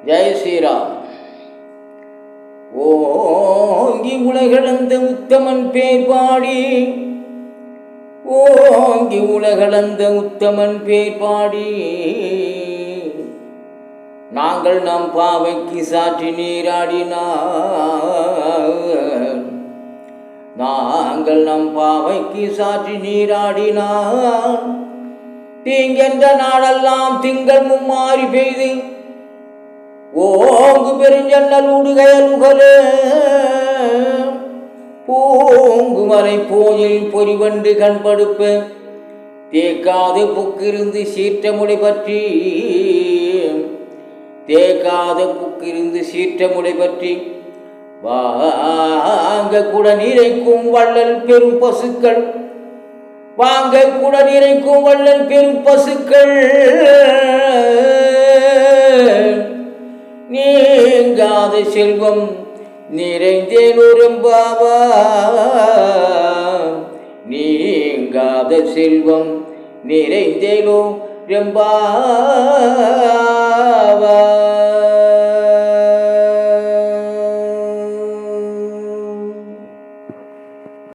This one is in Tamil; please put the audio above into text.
ஜெய் ஸ்ரீராம். ஓங்கி உலகளந்த உத்தமன் பேர் பாடி, ஓங்கி உலகளந்த உத்தமன் பேர் பாடி, நாங்கள் நம் பாவைக்கு சாற்றி நீராடினார். நாங்கள் நம் பாவைக்கு சாற்றி நீராடினார். தீங்கென்ற நாடெல்லாம் திங்கள் மும்மாறி பெய்து, ஓங்கு பெருஞ்சன்னல் உடுகையலுகலே, பூங்குமலை போயில் பொறிவண்டு கண்படுப்ப, தேக்காது புக்கிருந்து சீற்றமுடை பற்றி, தேக்காத புக்கிருந்து சீற்றமுடை பற்றி, வாங்க குட நிறைக்கும் வள்ளல் பெரும் பசுக்கள், வாங்க குட நிறைக்கும் வள்ளல் பெரும் பசுக்கள், நீங்காத செல்வம் நிறைந்தேனொரும்பாவா, நீங்காத செல்வம் நிறைந்தேனோ ரெம்பாவா.